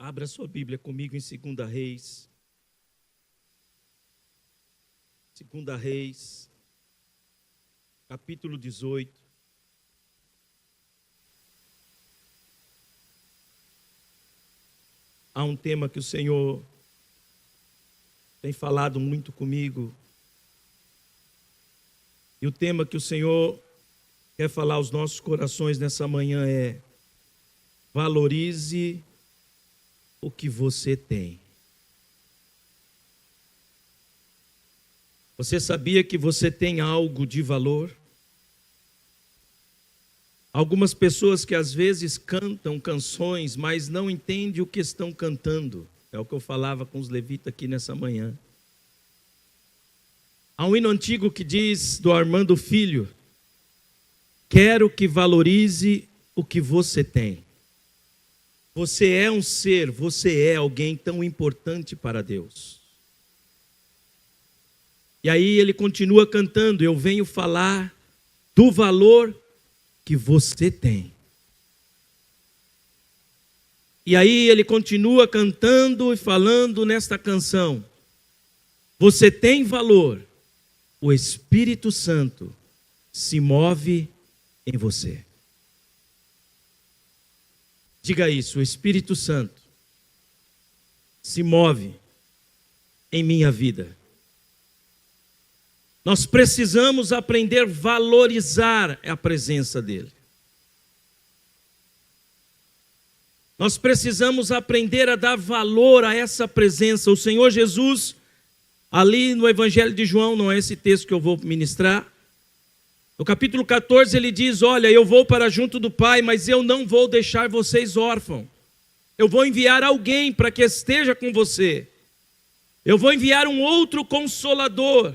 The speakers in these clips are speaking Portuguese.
Abra sua Bíblia comigo em 2 Reis. 2 Reis, capítulo 18. Há um tema que o Senhor tem falado muito comigo. E o tema que o Senhor quer falar aos nossos corações nessa manhã é: valorize o que você tem. Você sabia que você tem algo de valor? Algumas pessoas que às vezes cantam canções, mas não entendem o que estão cantando. É o que eu falava com os levitas aqui nessa manhã. Há um hino antigo que diz, do Armando Filho: quero que valorize o que você tem. Você é um ser, você é alguém tão importante para Deus. E aí ele continua cantando: eu venho falar do valor que você tem. E aí ele continua cantando e falando nesta canção: você tem valor, o Espírito Santo se move em você. Diga isso: o Espírito Santo se move em minha vida. Nós precisamos aprender a valorizar a presença dele. Nós precisamos aprender a dar valor a essa presença. O Senhor Jesus, ali no Evangelho de João, não é esse texto que eu vou ministrar, no capítulo 14 ele diz: olha, eu vou para junto do Pai, mas eu não vou deixar vocês órfãos. Eu vou enviar alguém para que esteja com você. Eu vou enviar um outro Consolador.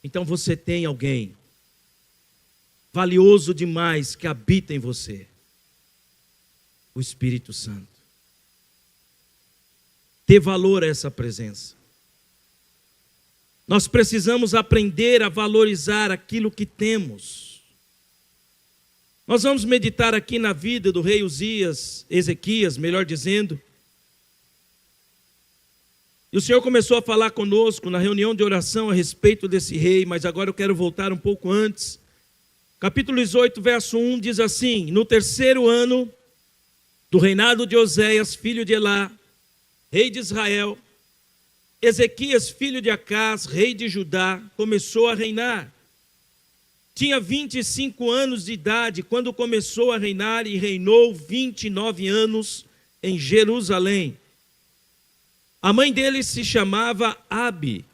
Então você tem alguém valioso demais que habita em você: o Espírito Santo. Dê valor a essa presença. Nós precisamos aprender a valorizar aquilo que temos. Nós vamos meditar aqui na vida do rei Ezequias, melhor dizendo. E o Senhor começou a falar conosco na reunião de oração a respeito desse rei, mas agora eu quero voltar um pouco antes. Capítulo 18, verso 1 diz assim: no 3º ano do reinado de Oséias, filho de Elá, rei de Israel, Ezequias, filho de Acás, rei de Judá, começou a reinar. Tinha 25 anos de idade quando começou a reinar e reinou 29 anos em Jerusalém. A mãe dele se chamava Abi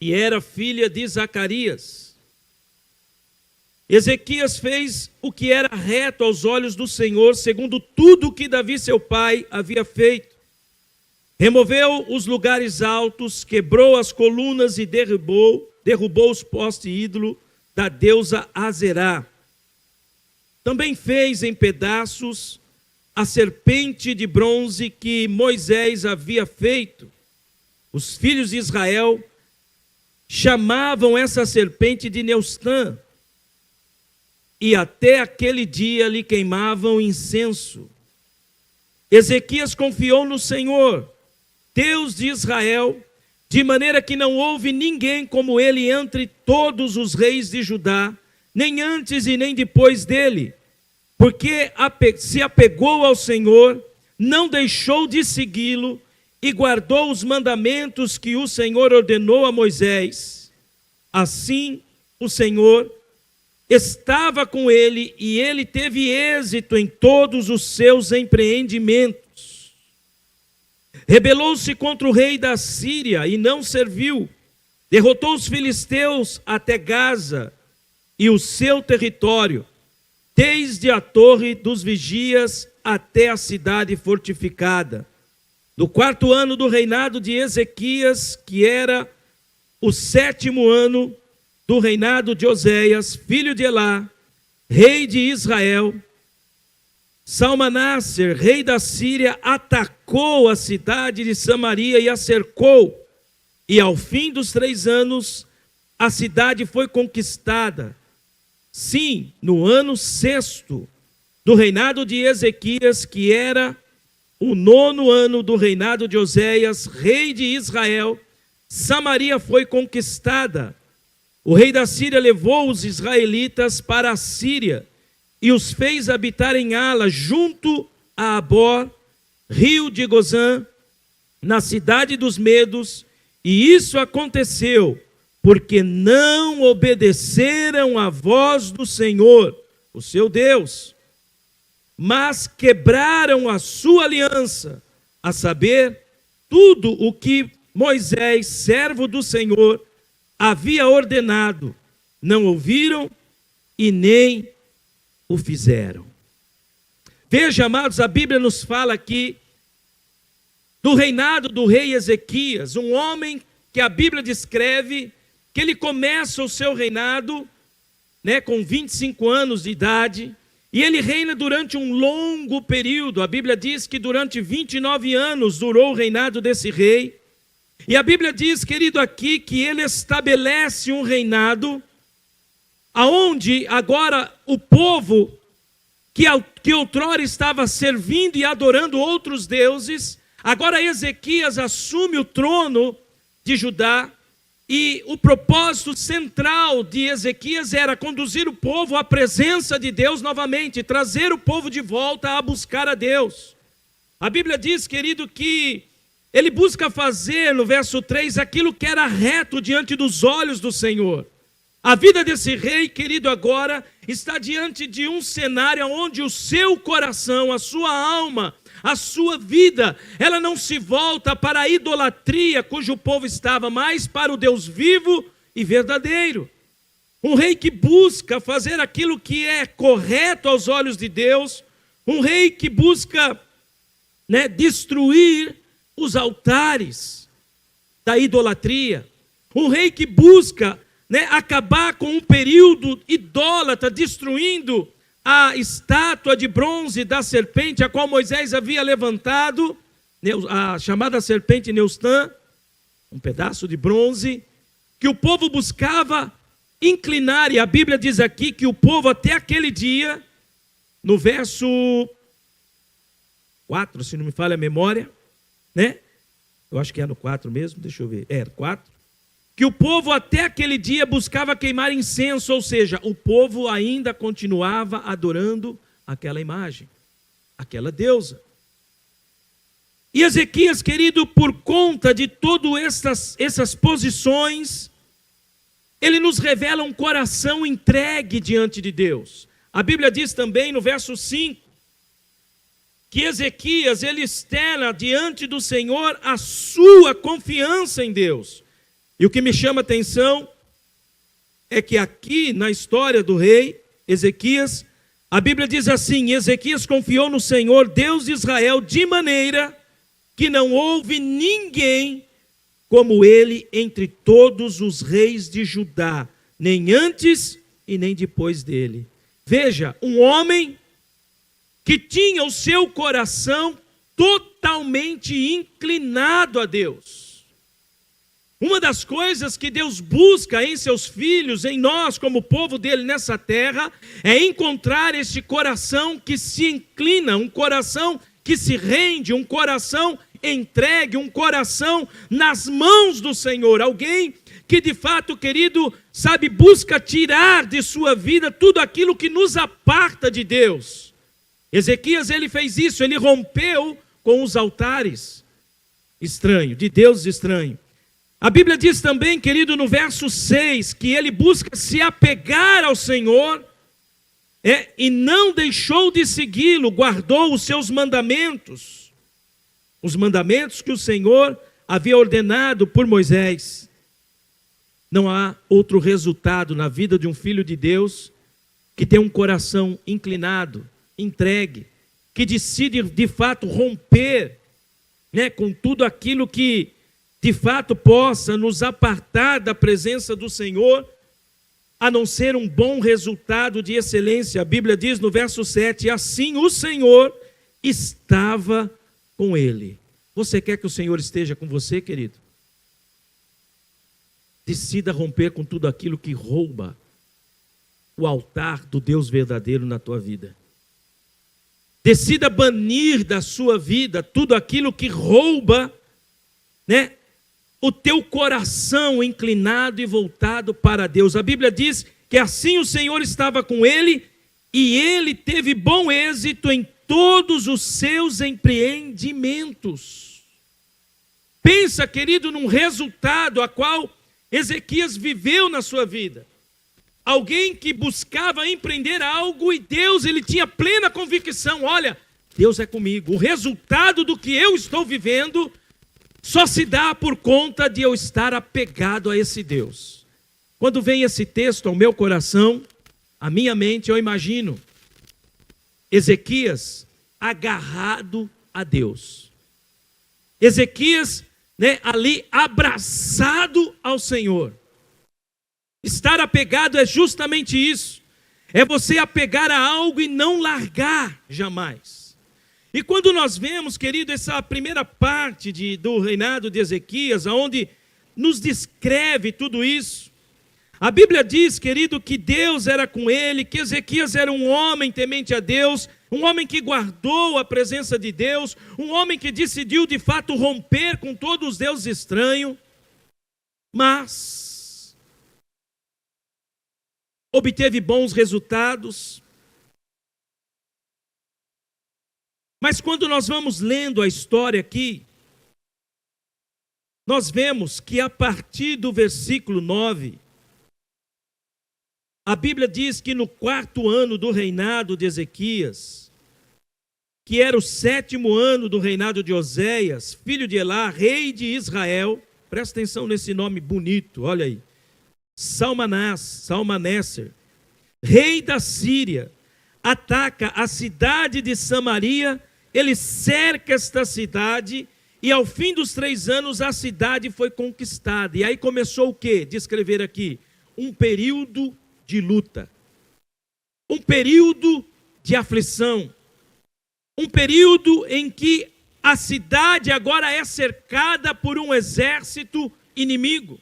e era filha de Zacarias. Ezequias fez o que era reto aos olhos do Senhor, segundo tudo o que Davi, seu pai, havia feito. Removeu os lugares altos, quebrou as colunas e derrubou os postes ídolo da deusa Azerá. Também fez em pedaços a serpente de bronze que Moisés havia feito. Os filhos de Israel chamavam essa serpente de Neustã, e até aquele dia lhe queimavam incenso. Ezequias confiou no Senhor, Deus de Israel, de maneira que não houve ninguém como ele entre todos os reis de Judá, nem antes e nem depois dele, porque se apegou ao Senhor, não deixou de segui-lo e guardou os mandamentos que o Senhor ordenou a Moisés. Assim, o Senhor estava com ele e ele teve êxito em todos os seus empreendimentos. Rebelou-se contra o rei da Síria e não serviu. Derrotou os filisteus até Gaza e o seu território, desde a torre dos vigias até a cidade fortificada. No 4º ano do reinado de Ezequias, que era o 7º ano do reinado de Oséias, filho de Elá, rei de Israel, Salmaneser, rei da Síria, atacou a cidade de Samaria e a cercou. E ao fim dos 3 anos, a cidade foi conquistada. Sim, no ano 6º do reinado de Ezequias, que era o 9º ano do reinado de Oséias, rei de Israel, Samaria foi conquistada. O rei da Síria levou os israelitas para a Síria e os fez habitar em Ala, junto a Abor, rio de Gozã, na cidade dos Medos, e isso aconteceu porque não obedeceram à voz do Senhor, o seu Deus, mas quebraram a sua aliança, a saber, tudo o que Moisés, servo do Senhor, havia ordenado, não ouviram e nem o fizeram. Veja, amados, a Bíblia nos fala aqui do reinado do rei Ezequias, um homem que a Bíblia descreve que ele começa o seu reinado, com 25 anos de idade, e ele reina durante um longo período. A Bíblia diz que durante 29 anos durou o reinado desse rei. E a Bíblia diz, querido, aqui, que ele estabelece um reinado aonde agora o povo que outrora estava servindo e adorando outros deuses, agora Ezequias assume o trono de Judá, e o propósito central de Ezequias era conduzir o povo à presença de Deus novamente, trazer o povo de volta a buscar a Deus. A Bíblia diz, querido, que ele busca fazer, no verso 3, aquilo que era reto diante dos olhos do Senhor. A vida desse rei, querido, agora está diante de um cenário onde o seu coração, a sua alma, a sua vida, ela não se volta para a idolatria cujo povo estava, mas para o Deus vivo e verdadeiro. Um rei que busca fazer aquilo que é correto aos olhos de Deus, um rei que busca destruir os altares da idolatria, um rei que busca acabar com um período idólatra, destruindo a estátua de bronze da serpente, a qual Moisés havia levantado, a chamada serpente Neustã, um pedaço de bronze, que o povo buscava inclinar, e a Bíblia diz aqui que o povo até aquele dia, no verso 4, se não me falha a memória, eu acho que é no 4 mesmo, deixa eu ver, 4, que o povo até aquele dia buscava queimar incenso, ou seja, o povo ainda continuava adorando aquela imagem, aquela deusa. E Ezequias, querido, por conta de todas essas posições, ele nos revela um coração entregue diante de Deus. A Bíblia diz também no verso 5, que Ezequias, ele externa diante do Senhor a sua confiança em Deus. E o que me chama a atenção é que aqui na história do rei Ezequias, a Bíblia diz assim: Ezequias confiou no Senhor, Deus de Israel, de maneira que não houve ninguém como ele entre todos os reis de Judá, nem antes e nem depois dele. Veja, um homem que tinha o seu coração totalmente inclinado a Deus. Uma das coisas que Deus busca em seus filhos, em nós como povo dele nessa terra, é encontrar este coração que se inclina, um coração que se rende, um coração entregue, um coração nas mãos do Senhor. Alguém que de fato, querido, busca tirar de sua vida tudo aquilo que nos aparta de Deus. Ezequias, ele fez isso, ele rompeu com os altares estranhos, de deuses estranhos. A Bíblia diz também, querido, no verso 6, que ele busca se apegar ao Senhor, e não deixou de segui-lo, guardou os seus mandamentos, os mandamentos que o Senhor havia ordenado por Moisés. Não há outro resultado na vida de um filho de Deus que tem um coração inclinado, entregue, que decide de fato romper com tudo aquilo que de fato possa nos apartar da presença do Senhor, a não ser um bom resultado de excelência. A Bíblia diz no verso 7, assim o Senhor estava com ele. Você quer que o Senhor esteja com você, querido? Decida romper com tudo aquilo que rouba o altar do Deus verdadeiro na tua vida. Decida banir da sua vida tudo aquilo que rouba, né, o teu coração inclinado e voltado para Deus. A Bíblia diz que assim o Senhor estava com ele e ele teve bom êxito em todos os seus empreendimentos. Pensa, querido, num resultado a qual Ezequias viveu na sua vida. Alguém que buscava empreender algo e Deus, ele tinha plena convicção, olha, Deus é comigo. O resultado do que eu estou vivendo só se dá por conta de eu estar apegado a esse Deus. Quando vem esse texto ao meu coração, à minha mente, eu imagino Ezequias agarrado a Deus. Ezequias, né, ali abraçado ao Senhor. Estar apegado é justamente isso. É você apegar a algo e não largar jamais. E quando nós vemos, querido, essa primeira parte do reinado de Ezequias, onde nos descreve tudo isso, a Bíblia diz, querido, que Deus era com ele, que Ezequias era um homem temente a Deus, um homem que guardou a presença de Deus, um homem que decidiu de fato romper com todos os deuses estranhos, mas obteve bons resultados. Mas quando nós vamos lendo a história aqui, nós vemos que a partir do versículo 9, a Bíblia diz que no 4º ano do reinado de Ezequias, que era o 7º ano do reinado de Oséias, filho de Elá, rei de Israel, presta atenção nesse nome bonito, olha aí, Salmaneser, rei da Síria, ataca a cidade de Samaria, ele cerca esta cidade, e ao fim dos 3 anos a cidade foi conquistada. E aí começou o quê? Descrever aqui, um período de luta, um período de aflição, um período em que a cidade agora é cercada por um exército inimigo.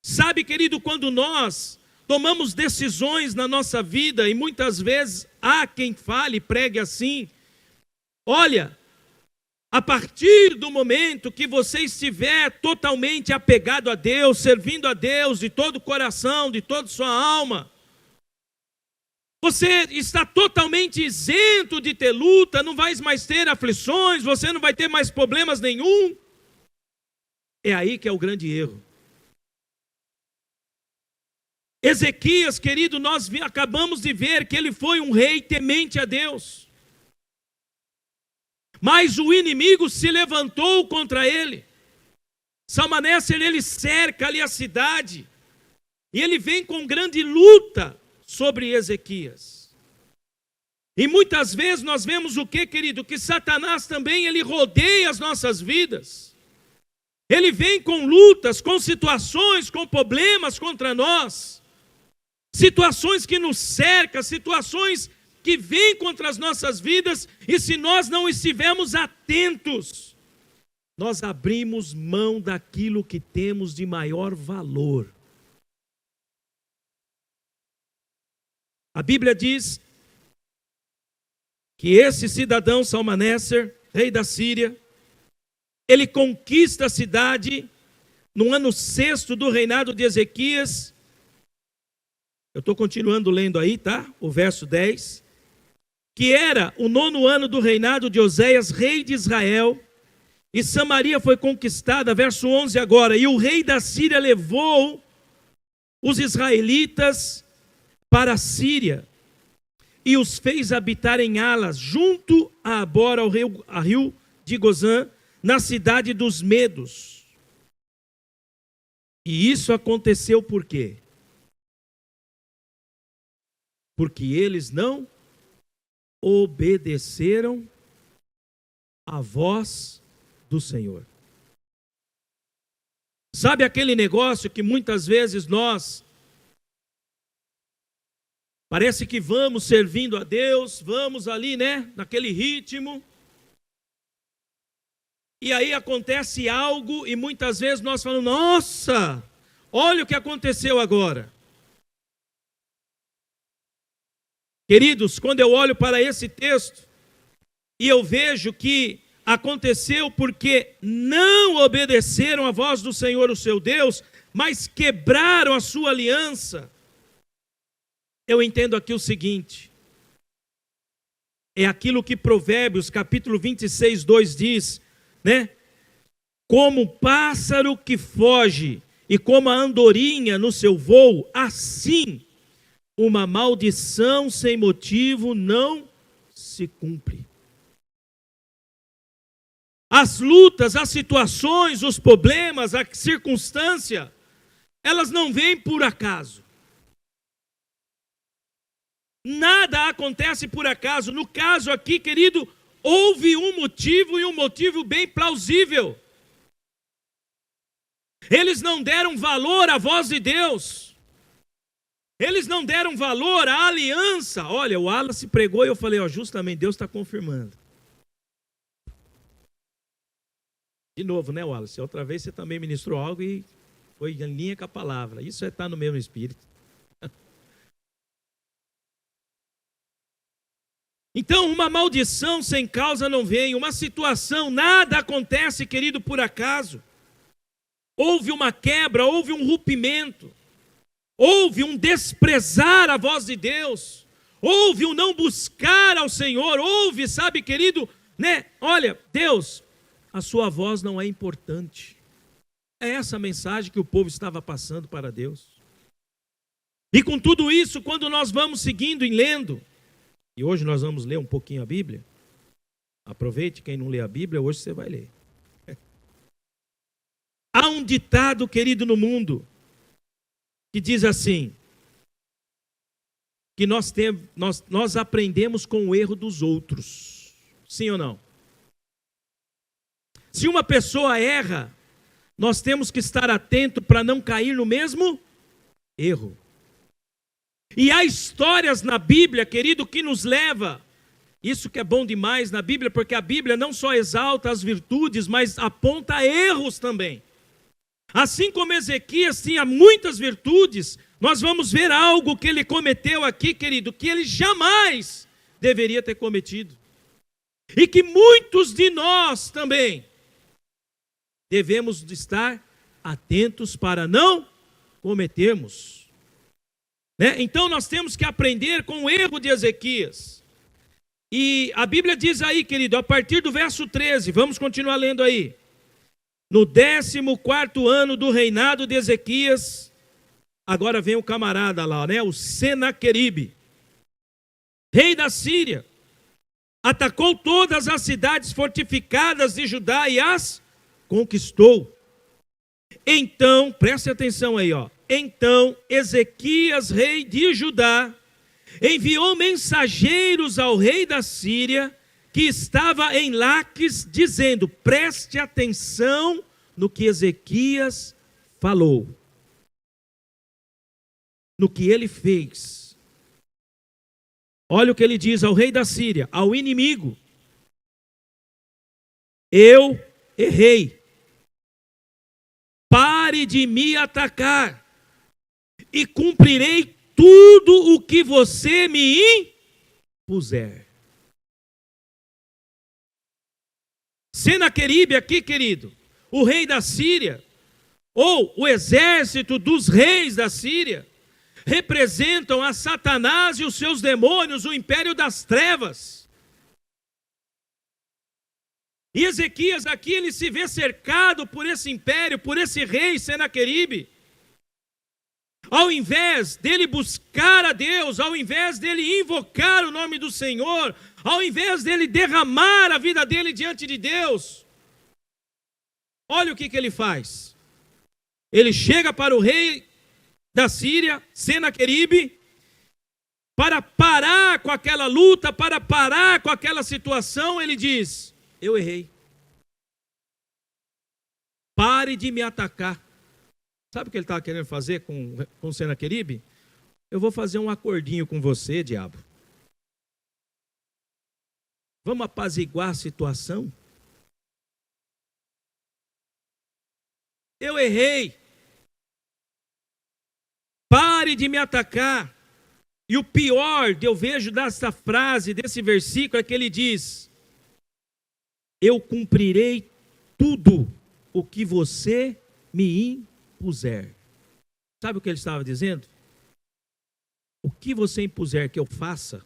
Sabe, querido, quando nós tomamos decisões na nossa vida, e muitas vezes há quem fale e pregue assim, olha, a partir do momento que você estiver totalmente apegado a Deus, servindo a Deus de todo o coração, de toda a sua alma, você está totalmente isento de ter luta, não vai mais ter aflições, você não vai ter mais problemas nenhum. É aí que é o grande erro. Ezequias, querido, nós acabamos de ver que ele foi um rei temente a Deus. Mas o inimigo se levantou contra ele. Salmaneser, ele cerca ali a cidade. E ele vem com grande luta sobre Ezequias. E muitas vezes nós vemos o que, querido? Que Satanás também, ele rodeia as nossas vidas. Ele vem com lutas, com situações, com problemas contra nós. Situações que nos cercam, situações que vêm contra as nossas vidas, e se nós não estivermos atentos, nós abrimos mão daquilo que temos de maior valor. A Bíblia diz que esse cidadão Salmaneser, rei da Síria, ele conquista a cidade no ano 6º do reinado de Ezequias. Eu estou continuando lendo aí, tá? O verso 10. Que era o 9º ano do reinado de Oséias, rei de Israel. E Samaria foi conquistada, verso 11 agora. E o rei da Síria levou os israelitas para a Síria. E os fez habitar em Alas, junto a Abora, ao rio de Gozã, na cidade dos Medos. E isso aconteceu por quê? Porque eles não obedeceram à voz do Senhor. Sabe aquele negócio que muitas vezes nós parece que vamos servindo a Deus, vamos ali, né, naquele ritmo, e aí acontece algo e muitas vezes nós falamos, nossa, olha o que aconteceu agora. Queridos, quando eu olho para esse texto, E eu vejo que aconteceu porque não obedeceram à voz do Senhor, o seu Deus, mas quebraram a sua aliança. Eu entendo aqui o seguinte: é aquilo que Provérbios, capítulo 26, 2 diz, né? Como o pássaro que foge e como a andorinha no seu voo, assim uma maldição sem motivo não se cumpre. As lutas, as situações, os problemas, a circunstância, elas não vêm por acaso. Nada acontece por acaso. No caso aqui, querido, houve um motivo, e um motivo bem plausível. Eles não deram valor à voz de Deus. Eles não deram valor à aliança. Olha, o Wallace pregou e eu falei, justamente Deus está confirmando. De novo, né, Wallace? Outra vez você também ministrou algo e foi em linha com a palavra. Isso está no mesmo espírito. Então, uma maldição sem causa não vem. Uma situação, nada acontece, querido, por acaso. Houve uma quebra, houve um rompimento. Houve um desprezar a voz de Deus. Houve um não buscar ao Senhor. Houve, sabe, querido, né? Olha, Deus, a sua voz não é importante. É essa a mensagem que o povo estava passando para Deus. E com tudo isso, quando nós vamos seguindo e lendo, e hoje nós vamos ler um pouquinho a Bíblia. Aproveite, quem não lê a Bíblia, hoje você vai ler. Há um ditado, querido, no mundo, que diz assim, que nós aprendemos com o erro dos outros. Sim ou não? Se uma pessoa erra, nós temos que estar atento para não cair no mesmo erro. E há histórias na Bíblia, querido, que nos leva, isso que é bom demais na Bíblia, porque a Bíblia não só exalta as virtudes, mas aponta erros também. Assim como Ezequias tinha muitas virtudes, nós vamos ver algo que ele cometeu aqui, querido, que ele jamais deveria ter cometido. E que muitos de nós também devemos estar atentos para não cometermos. Né? Então nós temos que aprender com o erro de Ezequias. E a Bíblia diz aí, querido, a partir do verso 13, vamos continuar lendo aí. No 14º ano do reinado de Ezequias, agora vem o camarada lá, né? O Senaqueribe, rei da Síria, atacou todas as cidades fortificadas de Judá e as conquistou. Então, preste atenção aí, ó. Então Ezequias, rei de Judá, enviou mensageiros ao rei da Síria, que estava em Laques, dizendo: preste atenção no que Ezequias falou, no que ele fez. Olha o que ele diz ao rei da Síria, ao inimigo: eu errei, pare de me atacar, e cumprirei tudo o que você me impuser. Senaqueribe aqui, querido, o rei da Síria, ou o exército dos reis da Síria, representam a Satanás e os seus demônios, o império das trevas. E Ezequias aqui, ele se vê cercado por esse império, por esse rei Senaqueribe. Ao invés dele buscar a Deus, ao invés dele invocar o nome do Senhor, ao invés dele derramar a vida dele diante de Deus, olha o que ele faz. Ele chega para o rei da Síria, Senaqueribe, para parar com aquela luta, para parar com aquela situação. Ele diz: eu errei, pare de me atacar. Sabe o que ele estava querendo fazer com Senaqueribe? Eu vou fazer um acordinho com você, diabo. Vamos apaziguar a situação? Eu errei. Pare de me atacar. E o pior que eu vejo dessa frase, desse versículo, é que ele diz: eu cumprirei tudo o que você me impuser. Sabe o que ele estava dizendo? O que você impuser que eu faça,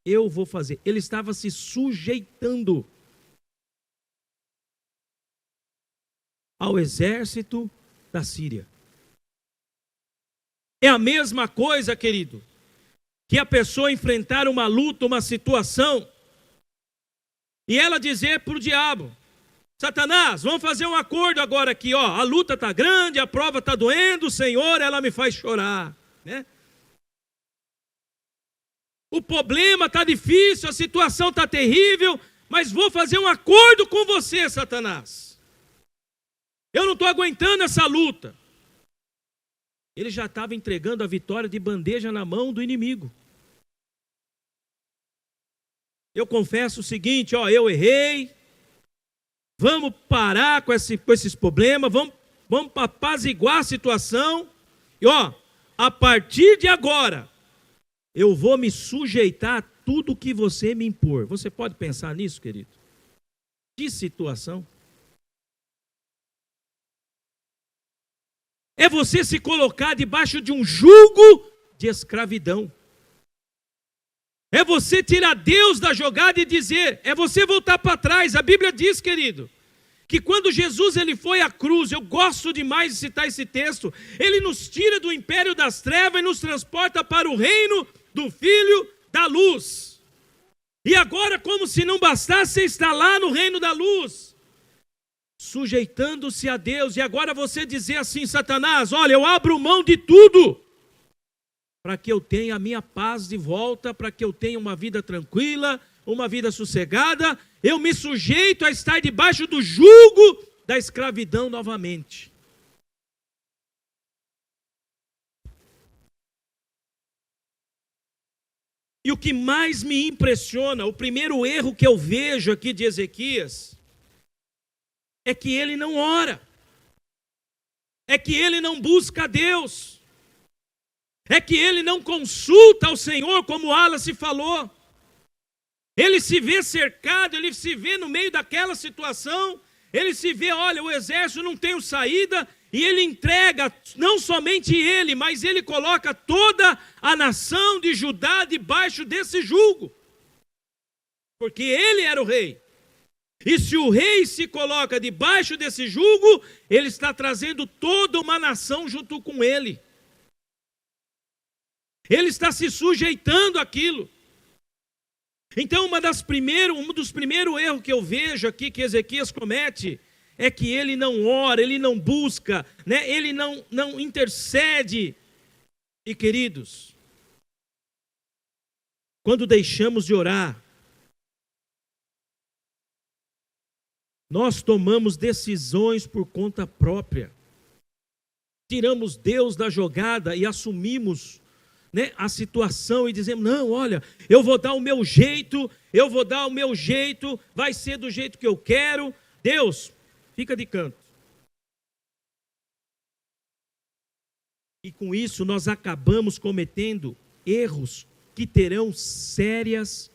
eu vou fazer. Ele estava se sujeitando ao exército da Síria. É a mesma coisa, querido, que a pessoa enfrentar uma luta, uma situação, e ela dizer para o diabo: Satanás, vamos fazer um acordo agora aqui, ó. A luta está grande, a prova está doendo, Senhor, ela me faz chorar, né? O problema está difícil, a situação está terrível, mas vou fazer um acordo com você, Satanás. Eu não estou aguentando essa luta. Ele já estava entregando a vitória de bandeja na mão do inimigo. Eu confesso o seguinte, ó, eu errei. Vamos parar com esses problemas, vamos apaziguar a situação. E ó, a partir de agora, eu vou me sujeitar a tudo que você me impor. Você pode pensar nisso, querido? Que situação? É você se colocar debaixo de um jugo de escravidão. É você tirar Deus da jogada e dizer, é você voltar para trás. A Bíblia diz, querido, que quando Jesus ele foi à cruz, eu gosto demais de citar esse texto, ele nos tira do império das trevas e nos transporta para o reino do Filho da luz. E agora, como se não bastasse, você está lá no reino da luz, sujeitando-se a Deus, e agora você dizer assim, Satanás, olha, eu abro mão de tudo, para que eu tenha a minha paz de volta, para que eu tenha uma vida tranquila, uma vida sossegada, eu me sujeito a estar debaixo do jugo da escravidão novamente. E o que mais me impressiona, o primeiro erro que eu vejo aqui de Ezequias, é que ele não ora, é que ele não busca a Deus, é que ele não consulta ao Senhor, como Wallace falou. Ele se vê cercado, ele se vê no meio daquela situação, ele se vê, olha, o exército não tem saída, e ele entrega, não somente ele, mas ele coloca toda a nação de Judá debaixo desse jugo, porque ele era o rei. E se o rei se coloca debaixo desse jugo, ele está trazendo toda uma nação junto com ele. Ele está se sujeitando àquilo. Então, um dos primeiros erros que eu vejo aqui que Ezequias comete é que ele não ora, ele não busca, né? Ele não intercede. E queridos, quando deixamos de orar, nós tomamos decisões por conta própria. Tiramos Deus da jogada e assumimos, né, a situação e dizemos, não, olha, eu vou dar o meu jeito, vai ser do jeito que eu quero. Deus, fica de canto. E com isso nós acabamos cometendo erros que terão sérias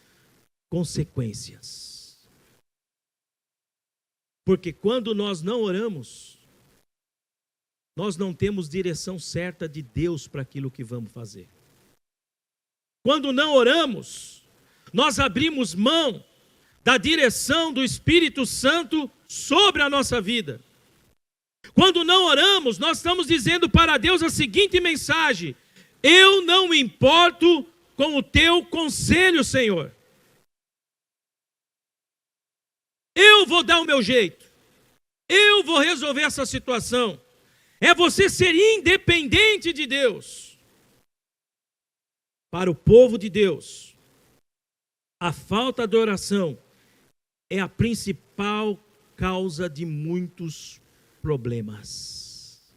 consequências. Porque quando nós não oramos, nós não temos direção certa de Deus para aquilo que vamos fazer. Quando não oramos, nós abrimos mão da direção do Espírito Santo sobre a nossa vida. Quando não oramos, nós estamos dizendo para Deus a seguinte mensagem: eu não me importo com o teu conselho, Senhor. Eu vou dar o meu jeito. Eu vou resolver essa situação. É você ser independente de Deus. Para o povo de Deus, a falta de oração é a principal causa de muitos problemas.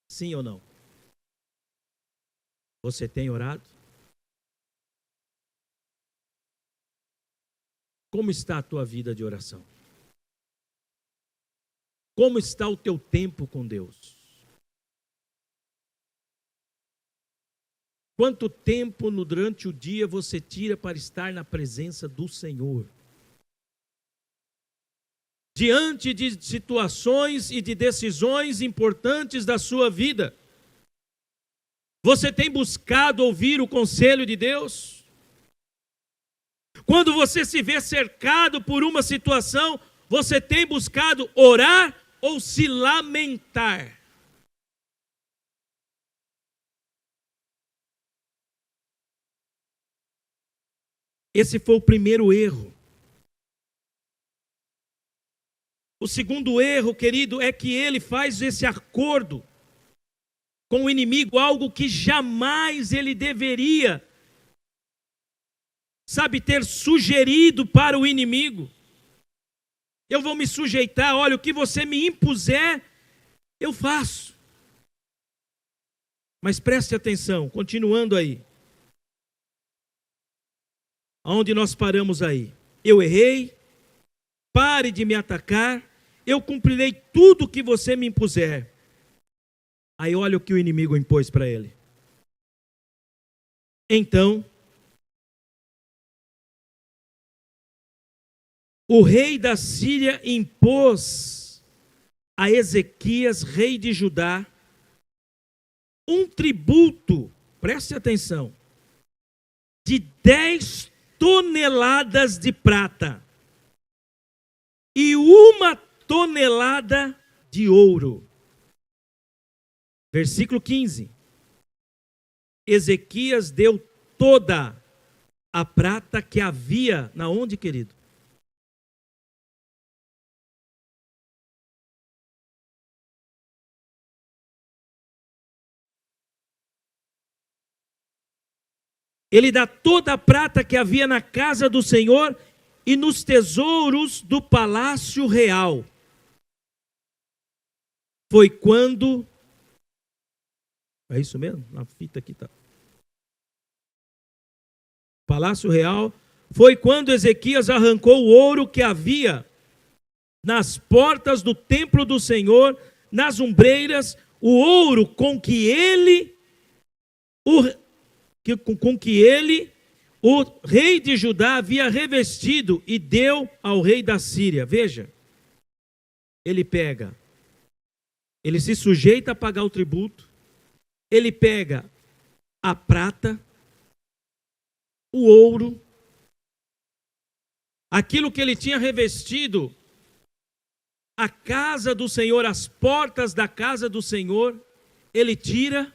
Sim ou não? Você tem orado? Como está a tua vida de oração? Como está o teu tempo com Deus? Quanto tempo durante o dia você tira para estar na presença do Senhor? diante de situações e de decisões importantes da sua vida? Você tem buscado ouvir o conselho de Deus? Quando você se vê cercado por uma situação, você tem buscado orar ou se lamentar? Esse foi o primeiro erro. O segundo erro, querido, é que ele faz esse acordo com o inimigo, algo que jamais ele deveria, ter sugerido para o inimigo. Eu vou me sujeitar, olha, o que você me impuser, eu faço. Mas preste atenção, continuando aí. Aonde nós paramos aí? Eu errei, pare de me atacar, eu cumprirei tudo o que você me impuser. Aí olha o que o inimigo impôs para ele. Então, o rei da Síria impôs a Ezequias, rei de Judá, um tributo, preste atenção, de 10 toneladas de prata e 1 tonelada de ouro. Versículo 15. Ezequias deu toda a prata que havia, na onde, querido? Ele dá toda a prata que havia na casa do Senhor e nos tesouros do palácio real. Foi quando... É isso mesmo? Na fita aqui está. Palácio real. Foi quando Ezequias arrancou o ouro que havia nas portas do templo do Senhor, nas ombreiras, o ouro com que ele, o rei de Judá, havia revestido e deu ao rei da Síria. Veja, ele pega, ele se sujeita a pagar o tributo, ele pega a prata, o ouro, aquilo que ele tinha revestido, a casa do Senhor, as portas da casa do Senhor, ele tira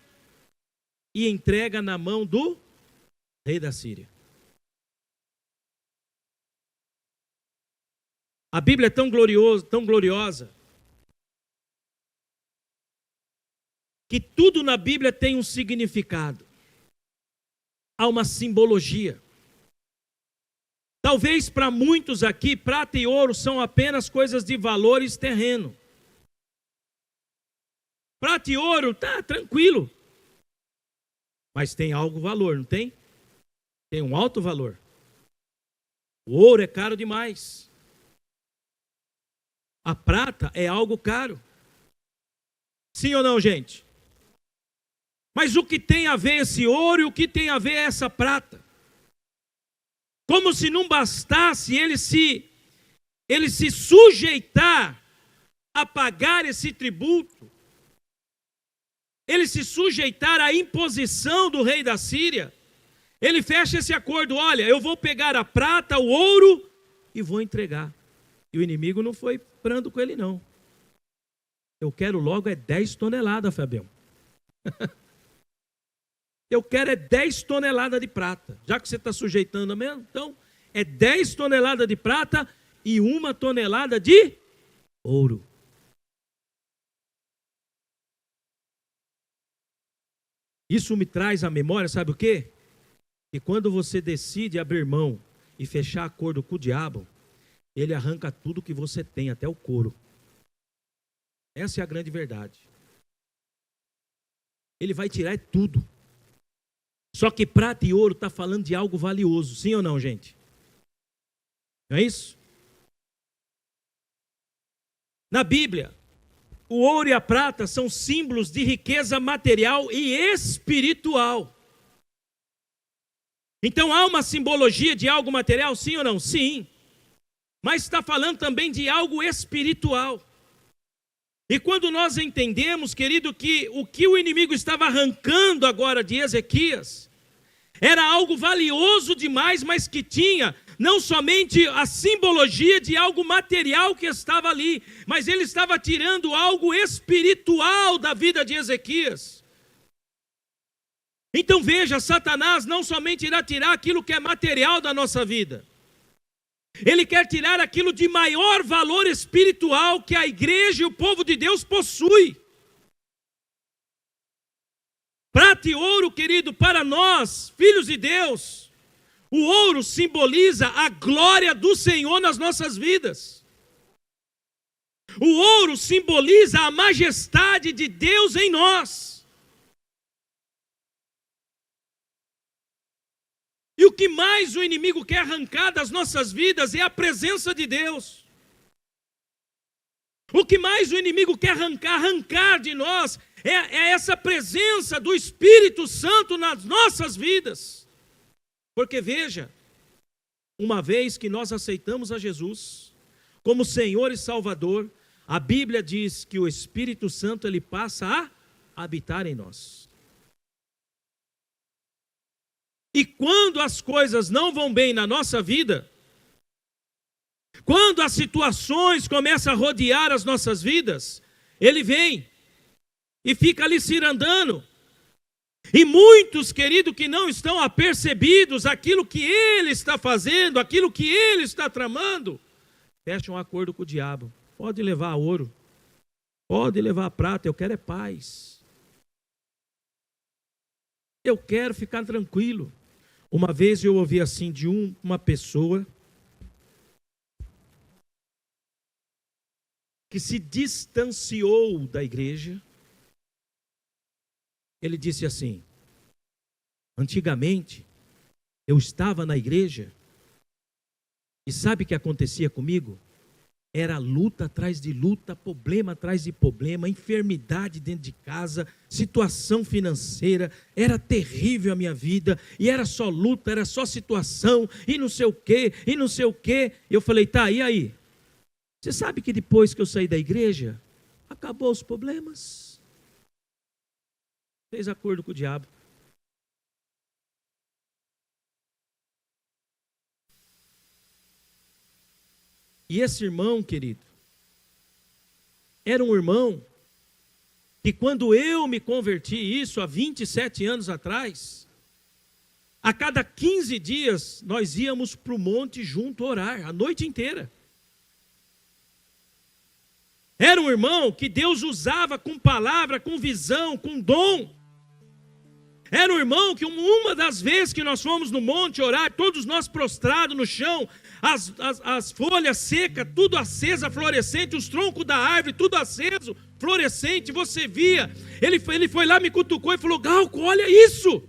e entrega na mão do rei da Síria. A Bíblia é tão gloriosa, que tudo na Bíblia tem um significado. Há uma simbologia. Talvez para muitos aqui, prata e ouro são apenas coisas de valores terreno. Prata e ouro, tá tranquilo. Mas tem algo valor, não tem? Tem um alto valor. O ouro é caro demais. A prata é algo caro. Sim ou não, gente? Mas o que tem a ver esse ouro e o que tem a ver essa prata? Como se não bastasse ele se sujeitar a pagar esse tributo, ele se sujeitar à imposição do rei da Síria, ele fecha esse acordo, olha, eu vou pegar a prata, o ouro e vou entregar. E o inimigo não foi brando com ele não. Eu quero logo 10 toneladas, Fabião. Eu quero 10 toneladas de prata. Já que você está sujeitando mesmo, então é 10 toneladas de prata e 1 tonelada de ouro. Isso me traz à memória, sabe o quê? Que quando você decide abrir mão e fechar acordo com o diabo, ele arranca tudo que você tem, até o couro. Essa é a grande verdade. Ele vai tirar tudo. Só que prata e ouro está falando de algo valioso, sim ou não, gente? Não é isso? Na Bíblia, o ouro e a prata são símbolos de riqueza material e espiritual. Então há uma simbologia de algo material, sim ou não? Sim. mas está falando também de algo espiritual. E quando nós entendemos, querido, que o inimigo estava arrancando agora de Ezequias era algo valioso demais, mas que tinha não somente a simbologia de algo material que estava ali, mas ele estava tirando algo espiritual da vida de Ezequias. Então veja, Satanás não somente irá tirar aquilo que é material da nossa vida, ele quer tirar aquilo de maior valor espiritual que a igreja e o povo de Deus possui. Prata e ouro, querido, para nós, filhos de Deus, o ouro simboliza a glória do Senhor nas nossas vidas. O ouro simboliza a majestade de Deus em nós. E o que mais o inimigo quer arrancar das nossas vidas é a presença de Deus. O que mais o inimigo quer arrancar de nós é essa presença do Espírito Santo nas nossas vidas. Porque veja, uma vez que nós aceitamos a Jesus como Senhor e Salvador, a Bíblia diz que o Espírito Santo ele passa a habitar em nós. E quando as coisas não vão bem na nossa vida, quando as situações começam a rodear as nossas vidas, ele vem e fica ali cirandando. E muitos, querido, que não estão apercebidos aquilo que ele está fazendo, aquilo que ele está tramando, fecham um acordo com o diabo. Pode levar ouro, pode levar prata, eu quero é paz. Eu quero ficar tranquilo. Uma vez eu ouvi assim de uma pessoa que se distanciou da igreja. Ele disse assim: antigamente eu estava na igreja e sabe o que acontecia comigo? Era luta atrás de luta, problema atrás de problema, enfermidade dentro de casa, situação financeira, era terrível a minha vida, e era só luta, era só situação, e não sei o quê, e não sei o quê. Eu falei, tá, e aí? Você sabe que depois que eu saí da igreja, acabou os problemas? Fez acordo com o diabo. E esse irmão, querido, era um irmão que quando eu me converti, isso há 27 anos atrás, a cada 15 dias nós íamos para o monte junto orar, a noite inteira. Era um irmão que Deus usava com palavra, com visão, com dom. Era um irmão que uma das vezes que nós fomos no monte orar, todos nós prostrados no chão, as folhas secas, tudo acesa, florescente, os troncos da árvore, tudo aceso, florescente, você via. Ele foi lá, me cutucou e falou, Galco, olha isso.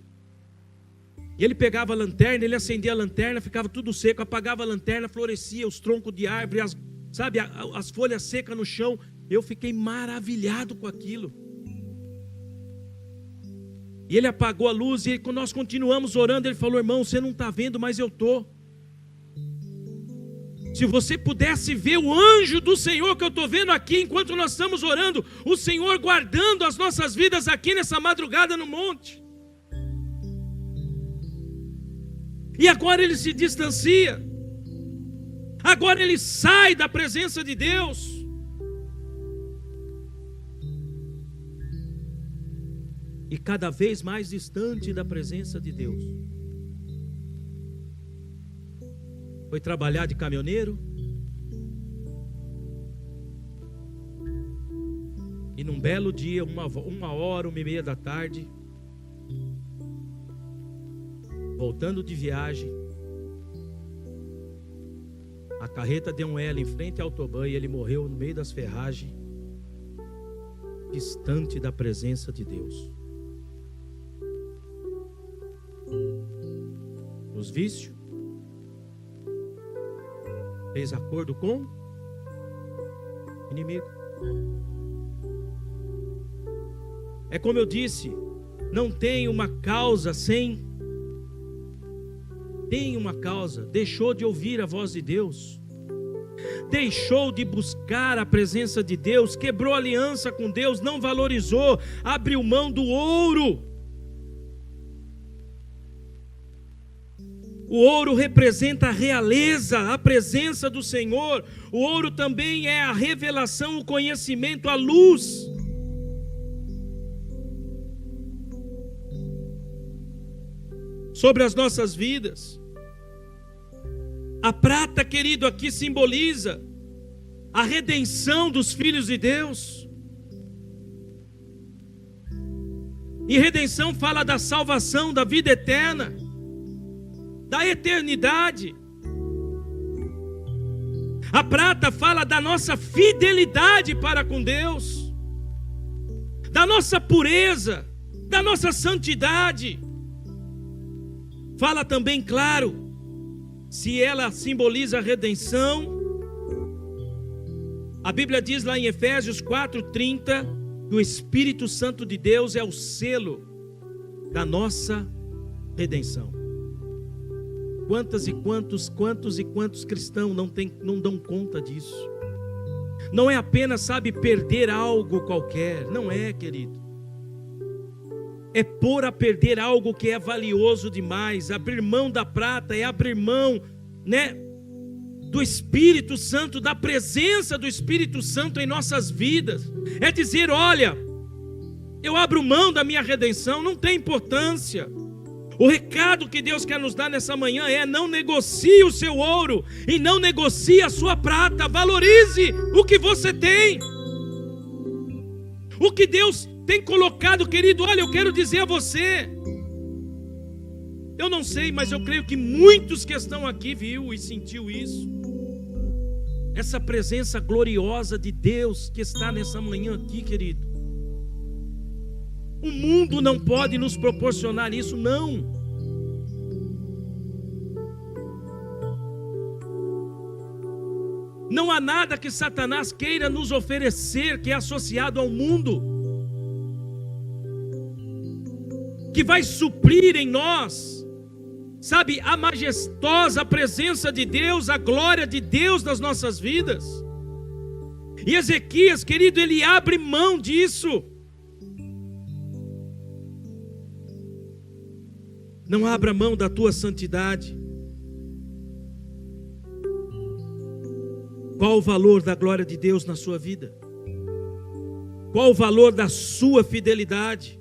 E ele pegava a lanterna, ele acendia a lanterna, ficava tudo seco, apagava a lanterna, florescia os troncos de árvore, as folhas secas no chão. Eu fiquei maravilhado com aquilo. E ele apagou a luz e quando nós continuamos orando, ele falou, irmão, você não está vendo, mas eu estou. Se você pudesse ver o anjo do Senhor que eu estou vendo aqui, enquanto nós estamos orando, o Senhor guardando as nossas vidas aqui nessa madrugada no monte. E agora ele se distancia. Agora ele sai da presença de Deus. E cada vez mais distante da presença de Deus. Foi trabalhar de caminhoneiro. E num belo dia, 1h, 1h30 da tarde, voltando de viagem, a carreta deu um L em frente ao autobahn e ele morreu no meio das ferragens, distante da presença de Deus. Nos vícios, fez acordo com o inimigo. É como eu disse, não tem uma causa sem. Tem uma causa, deixou de ouvir a voz de Deus. deixou de buscar a presença de Deus, quebrou aliança com Deus, não valorizou, abriu mão do ouro. O ouro representa a realeza, a presença do Senhor. O ouro também é a revelação, o conhecimento, a luz. Sobre as nossas vidas. A prata, querido, aqui simboliza a redenção dos filhos de Deus. E redenção fala da salvação, da vida eterna, da eternidade. A prata fala da nossa fidelidade para com Deus, da nossa pureza, da nossa santidade. Fala também, claro, se ela simboliza a redenção, a Bíblia diz lá em Efésios 4:30, que o Espírito Santo de Deus é o selo da nossa redenção. Quantos cristãos não dão conta disso? Não é apenas, perder algo qualquer. Não é, querido. É pôr a perder algo que é valioso demais. Abrir mão da prata é abrir mão, do Espírito Santo, da presença do Espírito Santo em nossas vidas. É dizer, olha, eu abro mão da minha redenção, não tem importância. O recado que Deus quer nos dar nessa manhã é: não negocie o seu ouro e não negocie a sua prata. Valorize o que você tem, o que Deus tem colocado, querido. Olha, eu quero dizer a você, eu não sei, mas eu creio que muitos que estão aqui viu e sentiu isso, essa presença gloriosa de Deus que está nessa manhã aqui, querido. O mundo não pode nos proporcionar isso, não. Não há nada que Satanás queira nos oferecer que é associado ao mundo, que vai suprir em nós, a majestosa presença de Deus, a glória de Deus nas nossas vidas. E Ezequias, querido, ele abre mão disso. Não abra mão da tua santidade. Qual o valor da glória de Deus na sua vida? Qual o valor da sua fidelidade?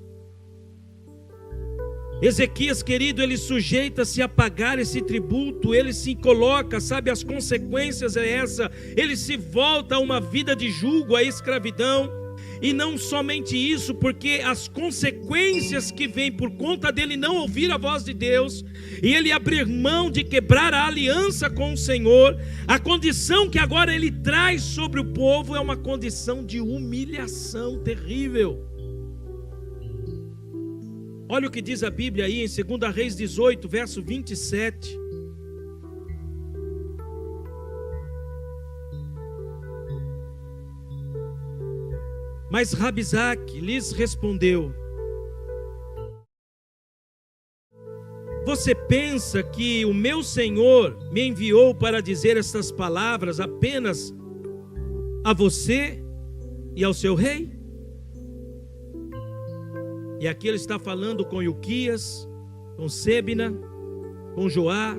Ezequias, querido, ele sujeita-se a pagar esse tributo, ele se coloca, as consequências é essa, ele se volta a uma vida de jugo, a escravidão. E não somente isso, porque as consequências que vêm por conta dele não ouvir a voz de Deus, e ele abrir mão de quebrar a aliança com o Senhor, a condição que agora ele traz sobre o povo é uma condição de humilhação terrível. Olha o que diz a Bíblia aí em 2 Reis 18, verso 27. Mas Rabizaque lhes respondeu: você pensa que o meu Senhor me enviou para dizer estas palavras apenas a você e ao seu rei? E aqui ele está falando com Ilquias, com Sebna, com Joá,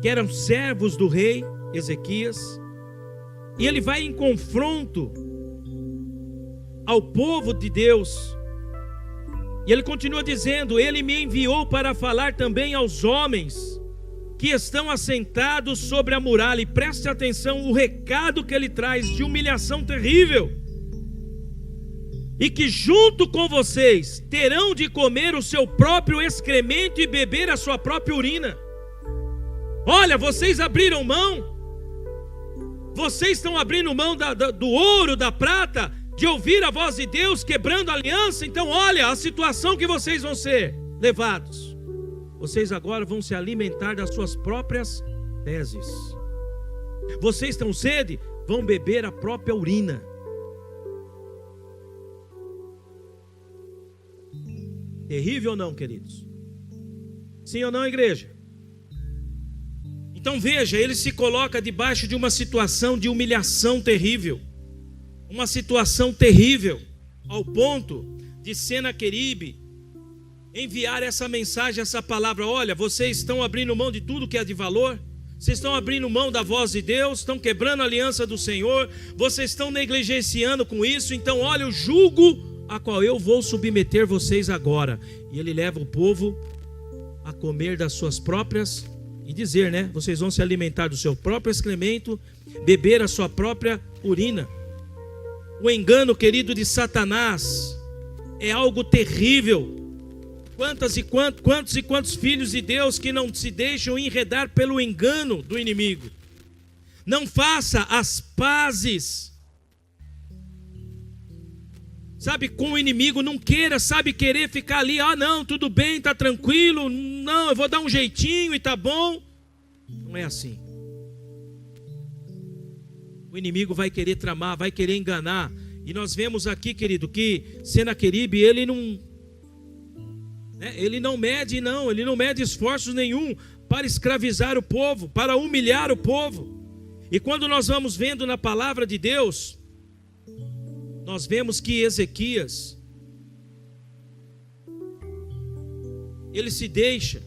que eram servos do rei Ezequias. E ele vai em confronto ao povo de Deus. E ele continua dizendo: ele me enviou para falar também aos homens que estão assentados sobre a muralha. E preste atenção o recado que ele traz de humilhação terrível. E que junto com vocês terão de comer o seu próprio excremento e beber a sua própria urina. Olha, vocês abriram mão. Vocês estão abrindo mão do ouro, da prata, de ouvir a voz de Deus, quebrando a aliança. Então olha a situação que vocês vão ser levados. Vocês agora vão se alimentar das suas próprias fezes. Vocês estão sede, vão beber a própria urina. Terrível ou não, queridos? Sim ou não, igreja? Então veja, ele se coloca debaixo de uma situação de humilhação terrível. Uma situação terrível, ao ponto de Senaqueribe enviar essa mensagem, essa palavra: olha, vocês estão abrindo mão de tudo que é de valor, vocês estão abrindo mão da voz de Deus, estão quebrando a aliança do Senhor, vocês estão negligenciando com isso, então olha o jugo a qual eu vou submeter vocês agora. E ele leva o povo a comer das suas próprias, e dizer, né, vocês vão se alimentar do seu próprio excremento, beber a sua própria urina. O engano, querido, de Satanás é algo terrível. Quantos filhos de Deus que não se deixam enredar pelo engano do inimigo? Não faça as pazes, sabe, com o inimigo. Não queira, sabe, querer ficar ali, não, tudo bem, tá tranquilo, não, eu vou dar um jeitinho e tá bom. Não é assim. O inimigo vai querer tramar, vai querer enganar. E nós vemos aqui, querido, que Senaqueribe, ele não mede esforços nenhum para escravizar o povo, para humilhar o povo. E quando nós vamos vendo na palavra de Deus, nós vemos que Ezequias, ele se deixa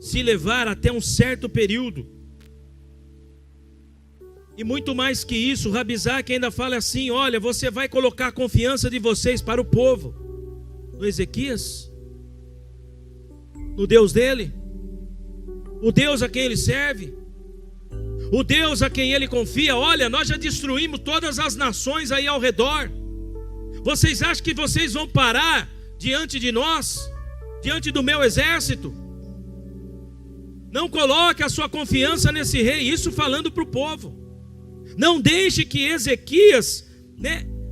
se levar até um certo período. E muito mais que isso, Rabizak ainda fala assim: olha, você vai colocar a confiança de vocês para o povo no Ezequias, no Deus dele, o Deus a quem ele serve, o Deus a quem ele confia. Olha, nós já destruímos todas as nações aí ao redor. Vocês acham que vocês vão parar diante de nós, diante do meu exército? Não coloque a sua confiança nesse rei. Isso falando para o povo. Não deixe que Ezequias,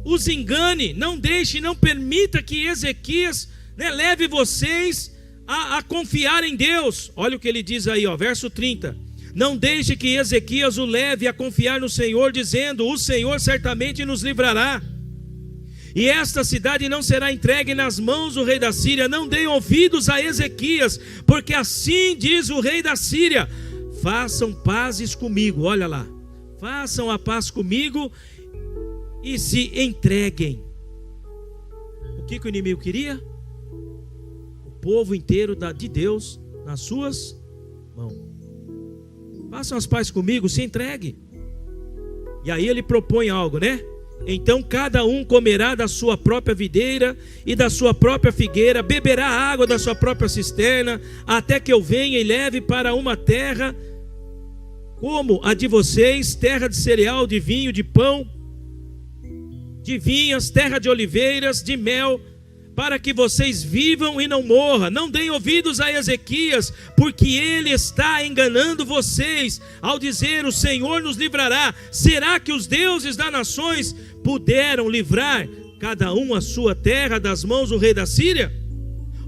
os engane. Não deixe, não permita que Ezequias, leve vocês a confiar em Deus. Olha o que ele diz aí, verso 30. Não deixe que Ezequias o leve a confiar no Senhor, dizendo: o Senhor certamente nos livrará, e esta cidade não será entregue nas mãos do rei da Síria. Não deem ouvidos a Ezequias, porque assim diz o rei da Síria: façam pazes comigo. Olha lá, façam a paz comigo e se entreguem. O que o inimigo queria? O povo inteiro de Deus nas suas mãos. Façam as pazes comigo, se entregue. E aí ele propõe algo, Então cada um comerá da sua própria videira e da sua própria figueira, beberá água da sua própria cisterna, até que eu venha e leve para uma terra como a de vocês, terra de cereal, de vinho, de pão, de vinhas, terra de oliveiras, de mel, para que vocês vivam e não morram. Não deem ouvidos a Ezequias, porque ele está enganando vocês ao dizer: o Senhor nos livrará. Será que os deuses das nações puderam livrar cada um a sua terra das mãos do rei da Síria?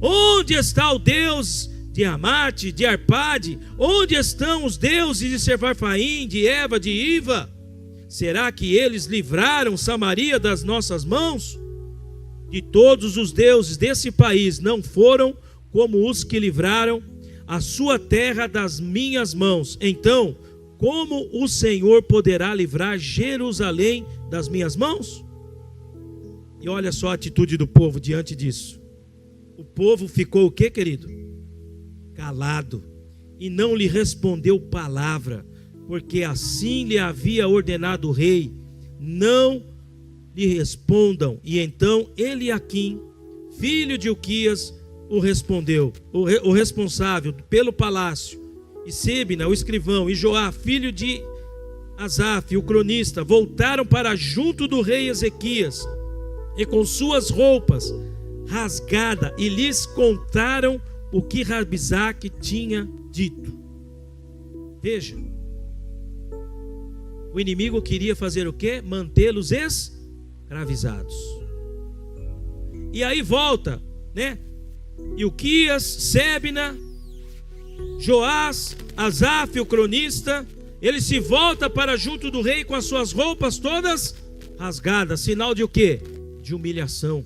Onde está o Deus de Amate, de Arpade? Onde estão os deuses de Sefarfaim, de Eva, de Iva? Será que eles livraram Samaria das nossas mãos? De todos os deuses desse país não foram como os que livraram a sua terra das minhas mãos. Então, como o Senhor poderá livrar Jerusalém das minhas mãos? E olha só a atitude do povo diante disso. O povo ficou o quê, querido? Calado, e não lhe respondeu palavra, porque assim lhe havia ordenado o rei: não lhe respondam. E então Eliaquim, filho de Ilquias, o respondeu, o responsável pelo palácio, e Sebna, o escrivão, e Joá, filho de Asaf, o cronista, voltaram para junto do rei Ezequias, e com suas roupas rasgadas, e lhes contaram o que Rabizak tinha dito. Veja, o inimigo queria fazer o quê? Mantê-los escravizados. E aí volta, Ilquias, Sebna, Joás, Asaf, o cronista, ele se volta para junto do rei com as suas roupas todas rasgadas, sinal de o quê? De humilhação.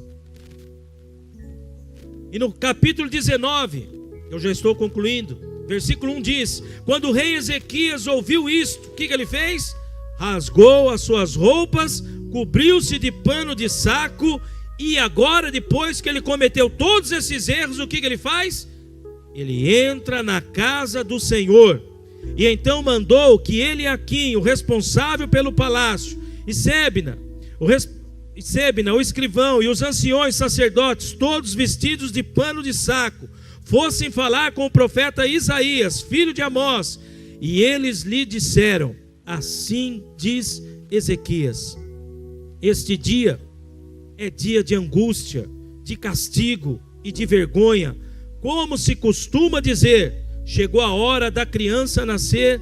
E no capítulo 19, eu já estou concluindo, Versículo 1 diz: quando o rei Ezequias ouviu isto, o que ele fez? Rasgou as suas roupas, cobriu-se de pano de saco, e agora, depois que ele cometeu todos esses erros, o que ele faz? Ele entra na casa do Senhor, e então mandou que Eliaquim, o responsável pelo palácio, e Sebna, o escrivão, e os anciões sacerdotes, todos vestidos de pano de saco, fossem falar com o profeta Isaías, filho de Amós, e eles lhe disseram: assim diz Ezequias, este dia é dia de angústia, de castigo e de vergonha, como se costuma dizer, chegou a hora da criança nascer,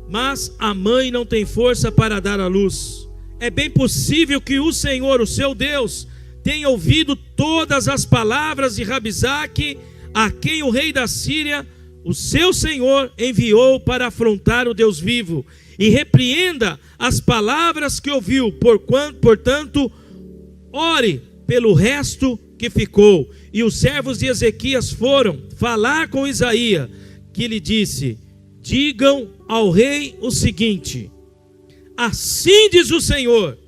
mas a mãe não tem força para dar à luz. É bem possível que o Senhor, o seu Deus, tenha ouvido todas as palavras de Rabizaque, a quem o rei da Síria, o seu senhor, enviou para afrontar o Deus vivo, e repreenda as palavras que ouviu, portanto, ore pelo resto que ficou. E os servos de Ezequias foram falar com Isaías, que lhe disse: digam ao rei o seguinte: assim diz o Senhor,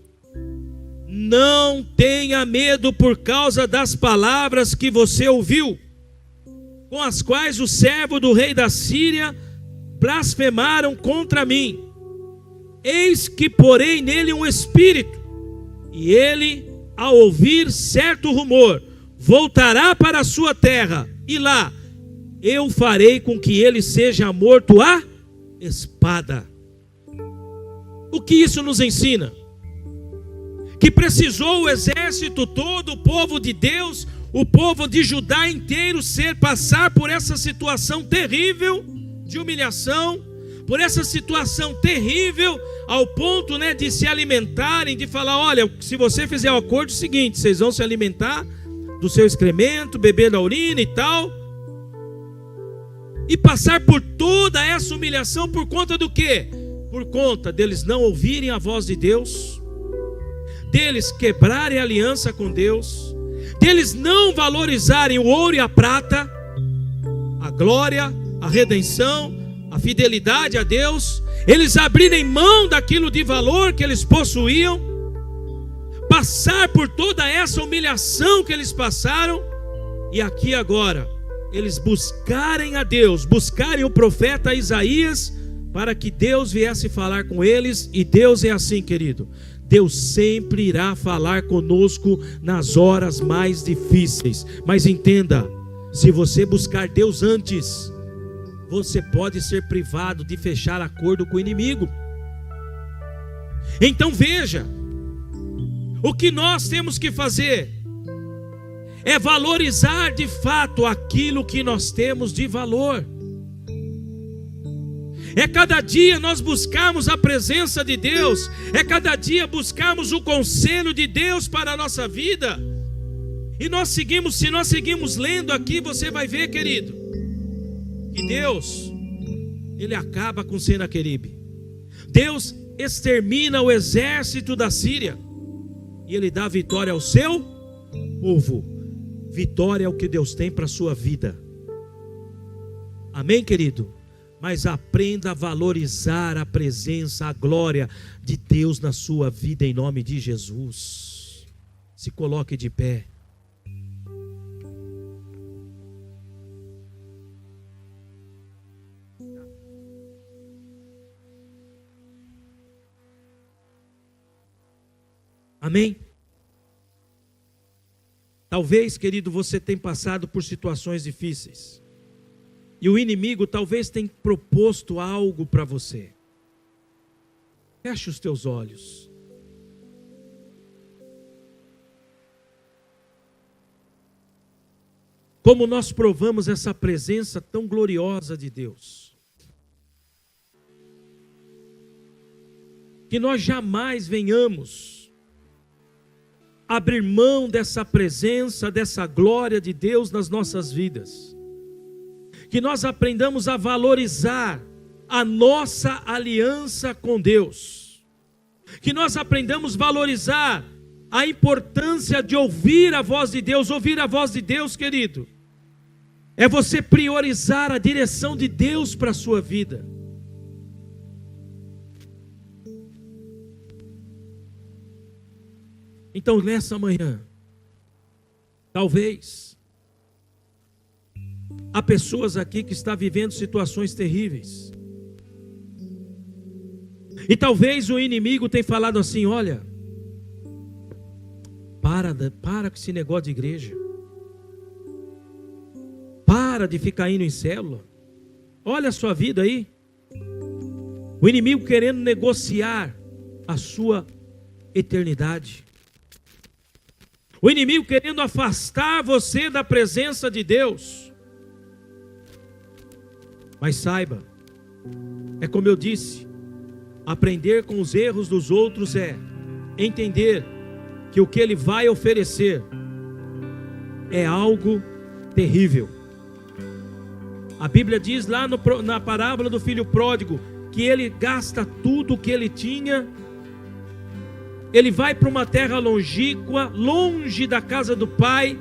não tenha medo por causa das palavras que você ouviu, com as quais o servo do rei da Síria blasfemaram contra mim. Eis que porei nele um espírito, e ele, ao ouvir certo rumor, voltará para a sua terra, e lá eu farei com que ele seja morto à espada. O que isso nos ensina? Que precisou o exército todo, o povo de Deus, o povo de Judá inteiro passar por essa situação terrível de humilhação, por essa situação terrível, ao ponto, de se alimentarem, de falar: olha, se você fizer o acordo, é o seguinte, vocês vão se alimentar do seu excremento, beber da urina e tal, e passar por toda essa humilhação por conta do quê? Por conta deles não ouvirem a voz de Deus, deles quebrarem a aliança com Deus, deles não valorizarem o ouro e a prata, a glória, a redenção, a fidelidade a Deus, eles abrirem mão daquilo de valor que eles possuíam, passar por toda essa humilhação que eles passaram, e aqui agora, eles buscarem a Deus, buscarem o profeta Isaías, para que Deus viesse falar com eles. E Deus é assim, querido, Deus sempre irá falar conosco nas horas mais difíceis, mas entenda, se você buscar Deus antes, você pode ser privado de fechar acordo com o inimigo. Então veja, o que nós temos que fazer é valorizar de fato aquilo que nós temos de valor. É cada dia nós buscarmos a presença de Deus, é cada dia buscarmos o conselho de Deus para a nossa vida. E se nós seguimos lendo aqui, você vai ver, querido, que Deus, Ele acaba com Senaqueribe. Deus extermina o exército da Síria, e Ele dá vitória ao seu povo. Vitória é o que Deus tem para a sua vida. Amém, querido? Mas aprenda a valorizar a presença, a glória de Deus na sua vida, em nome de Jesus. Se coloque de pé. Amém? Talvez, querido, você tenha passado por situações difíceis, e o inimigo talvez tenha proposto algo para você. Feche os teus olhos. Como nós provamos essa presença tão gloriosa de Deus, que nós jamais venhamos abrir mão dessa presença, dessa glória de Deus nas nossas vidas. Que nós aprendamos a valorizar a nossa aliança com Deus. Que nós aprendamos a valorizar a importância de ouvir a voz de Deus. Ouvir a voz de Deus, querido, É você priorizar a direção de Deus para a sua vida. Então, nessa manhã, talvez, há pessoas aqui que estão vivendo situações terríveis. E talvez o inimigo tenha falado assim: olha, para com esse negócio de igreja. Para de ficar indo em célula. Olha a sua vida aí. O inimigo querendo negociar a sua eternidade. O inimigo querendo afastar você da presença de Deus. Mas saiba, é como eu disse, aprender com os erros dos outros é entender que o que ele vai oferecer é algo terrível. A Bíblia diz lá na parábola do filho pródigo, que ele gasta tudo o que ele tinha. Ele vai para uma terra longínqua, longe da casa do pai,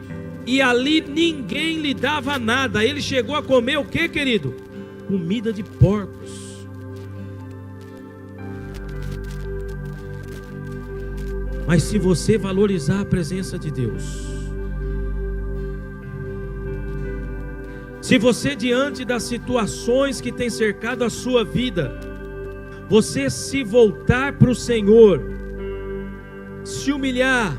e ali ninguém lhe dava nada. Ele chegou a comer o que, querido? Comida de porcos. Mas se você valorizar a presença de Deus, se você, diante das situações que tem cercado a sua vida, você se voltar para o Senhor, se humilhar,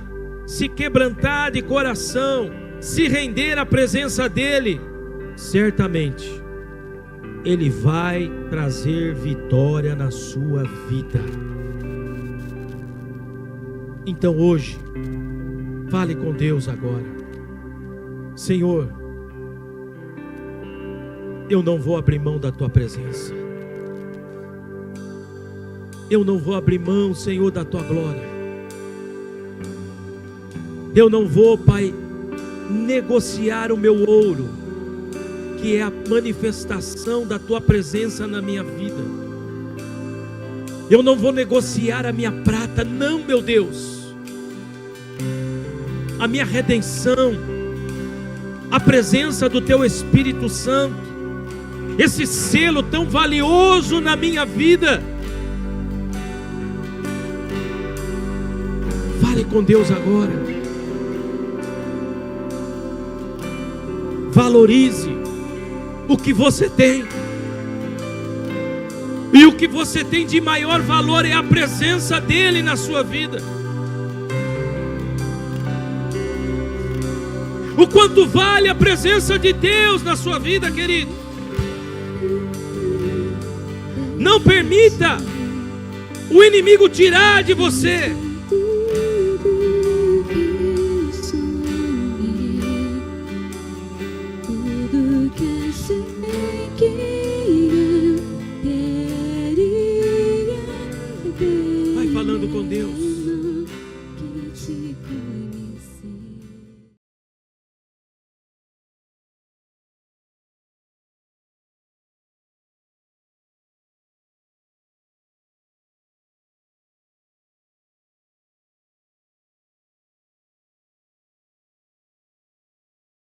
se quebrantar de coração, se render à presença dEle, certamente Ele vai trazer vitória na sua vida. Então hoje, fale com Deus agora: Senhor, eu não vou abrir mão da Tua presença. Eu não vou abrir mão, Senhor, da Tua glória. Eu não vou, Pai, negociar o meu ouro, que é a manifestação da Tua presença na minha vida. Eu não vou negociar a minha prata, não, meu Deus. A minha redenção, a presença do Teu Espírito Santo, esse selo tão valioso na minha vida. Fale com Deus agora. Valorize o que você tem. E o que você tem de maior valor é a presença dEle na sua vida. O quanto vale a presença de Deus na sua vida, querido? Não permita o inimigo tirar de você. Vai falando com Deus.